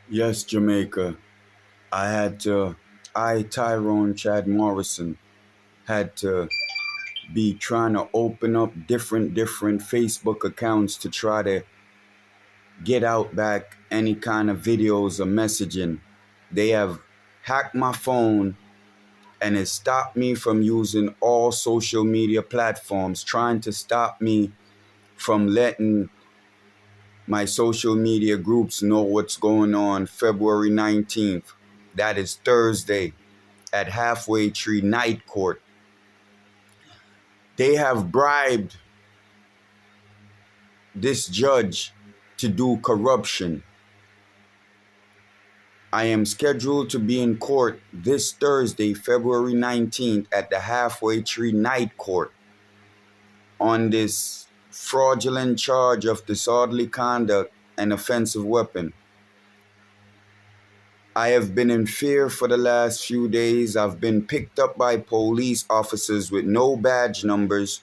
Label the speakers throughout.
Speaker 1: Yes, Jamaica. I had to, Tyrone Chad Morrison, had to be trying to open up different Facebook accounts to try to get out back any kind of videos or messaging. They have hacked my phone and it stopped me from using all social media platforms, trying to stop me from letting my social media groups know what's going on February 19th. That is Thursday at Halfway Tree Night Court. They have bribed this judge to do corruption. I am scheduled to be in court this Thursday, February 19th at the Halfway Tree Night Court on this fraudulent charge of disorderly conduct and offensive weapon. I have been in fear for the last few days. I've been picked up by police officers with no badge numbers,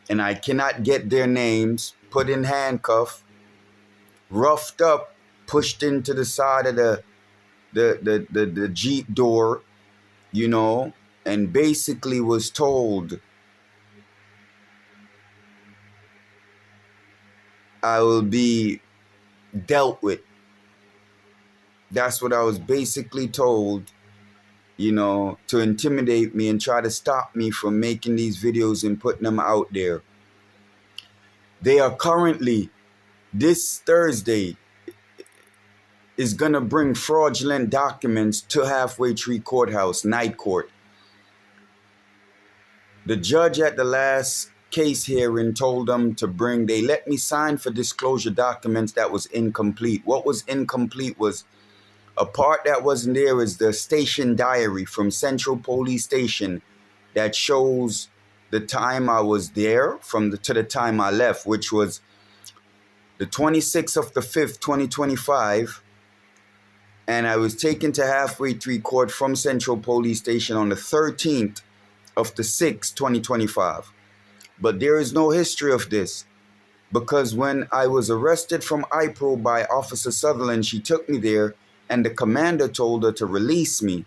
Speaker 1: and I cannot get their names, put in handcuff, roughed up, pushed into the side of the Jeep door, and basically was told I will be dealt with. That's what I was basically told, to intimidate me and try to stop me from making these videos and putting them out there. They are currently, this Thursday, is going to bring fraudulent documents to Halfway Tree Courthouse, Night Court. The judge at the last case hearing told them to bring, they let me sign for disclosure documents that was incomplete. What was incomplete was a part that wasn't there is the station diary from Central Police Station that shows the time I was there to the time I left, which was the 26th of the 5th, 2025. And I was taken to Halfway Tree Court from Central Police Station on the 13th of the 6th, 2025. But there is no history of this, because when I was arrested from IPRO by Officer Sutherland, she took me there and the commander told her to release me.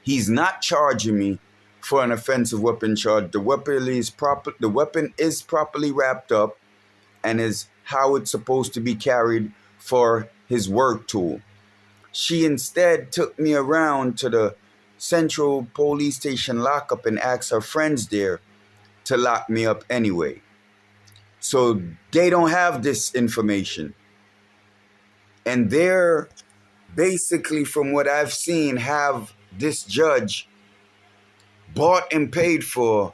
Speaker 1: He's not charging me for an offensive weapon charge. The weapon is properly wrapped up and is how it's supposed to be carried for his work tool. She instead took me around to the Central Police Station lockup and asked her friends there to lock me up anyway. So they don't have this information. And they're basically, from what I've seen, have this judge bought and paid for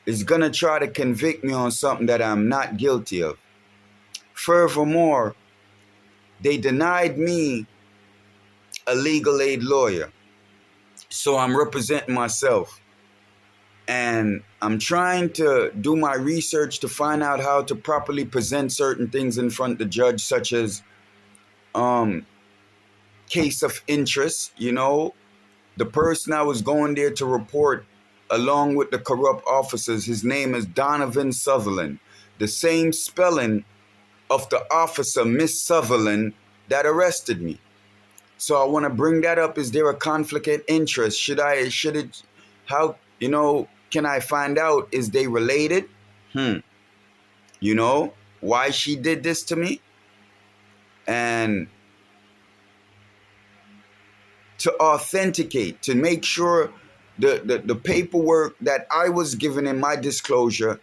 Speaker 1: is going to try to convict me on something that I'm not guilty of. Furthermore, they denied me a legal aid lawyer. So I'm representing myself. And I'm trying to do my research to find out how to properly present certain things in front of the judge, such as case of interest. The person I was going there to report, along with the corrupt officers, his name is Donovan Sutherland. The same spelling of the officer, Miss Sutherland, that arrested me. So I want to bring that up. Is there a conflict of interest? How, can I find out? Is they related? Why she did this to me? And to authenticate, to make sure the paperwork that I was given in my disclosure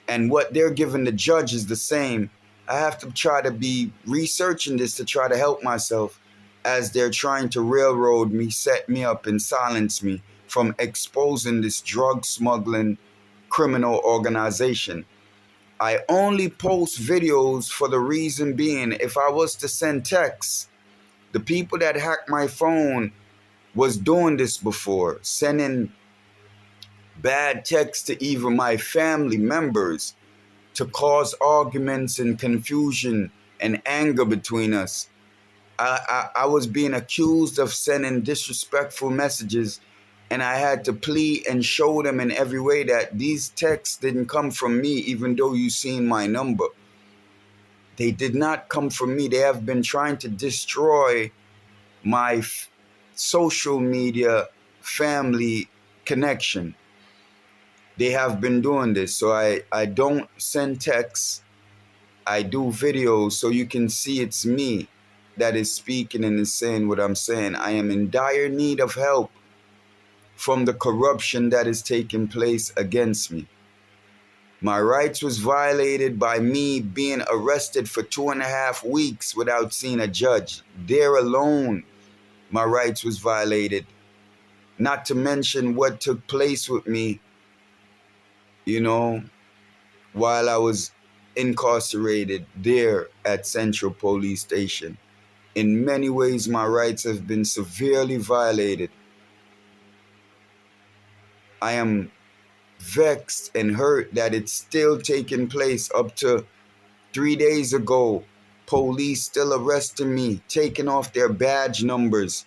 Speaker 1: and what they're giving the judge is the same. I have to try to be researching this to try to help myself as they're trying to railroad me, set me up, and silence me from exposing this drug smuggling criminal organization. I only post videos for the reason being, if I was to send texts, the people that hacked my phone was doing this before, sending bad texts to even my family members to cause arguments and confusion and anger between us. I was being accused of sending disrespectful messages, and I had to plead and show them in every way that these texts didn't come from me, even though you seen my number. They did not come from me. They have been trying to destroy my social media family connection. They have been doing this. So I don't send texts. I do videos so you can see it's me that is speaking and is saying what I'm saying. I am in dire need of help from the corruption that is taking place against me. My rights was violated by me being arrested for 2.5 weeks without seeing a judge. There alone, my rights was violated. Not to mention what took place with me, you know, while I was incarcerated there at Central Police Station. In many ways, my rights have been severely violated. I am vexed and hurt that it's still taking place. Up to 3 days ago, police still arresting me, taking off their badge numbers,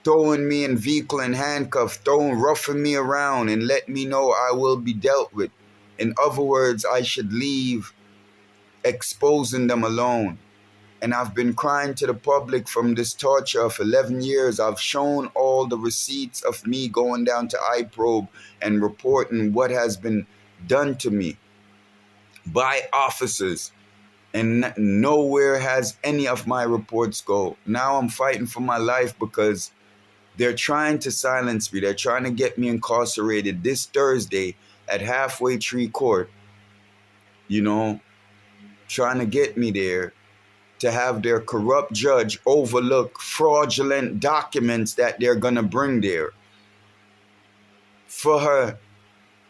Speaker 1: throwing me in vehicle and handcuffs, roughing me around and letting me know I will be dealt with. In other words, I should leave, exposing them alone. And I've been crying to the public from this torture of 11 years. I've shown all the receipts of me going down to iProbe and reporting what has been done to me by officers. And nowhere has any of my reports go. Now I'm fighting for my life because they're trying to silence me. They're trying to get me incarcerated this Thursday at Halfway Tree Court. You know, trying to get me there to have their corrupt judge overlook fraudulent documents that they're going to bring there for her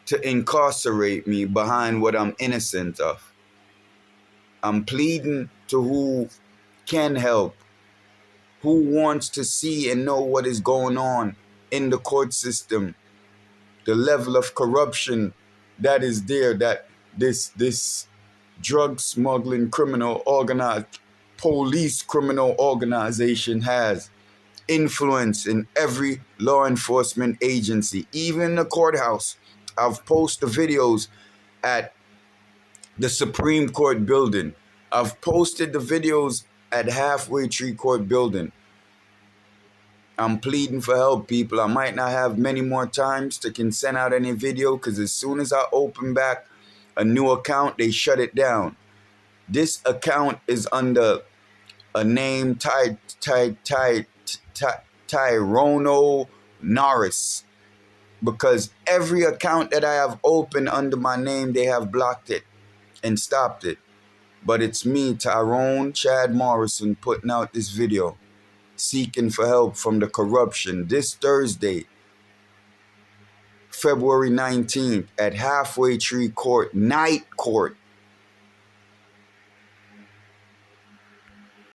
Speaker 1: to incarcerate me behind what I'm innocent of. I'm pleading to who can help, who wants to see and know what is going on in the court system, the level of corruption that is there, that this drug smuggling criminal organized police criminal organization has influence in every law enforcement agency, even the courthouse. I've posted videos at the Supreme Court building. I've posted the videos at Halfway Tree Court building. I'm pleading for help, people. I might not have many more times to can send out any video because as soon as I open back a new account, they shut it down. This account is under a name Tyrono Norris, because every account that I have opened under my name, they have blocked it and stopped it. But it's me, Tyrone Chad Morrison, putting out this video, seeking for help from the corruption this Thursday, February 19th at Halfway Tree Court, Night Court.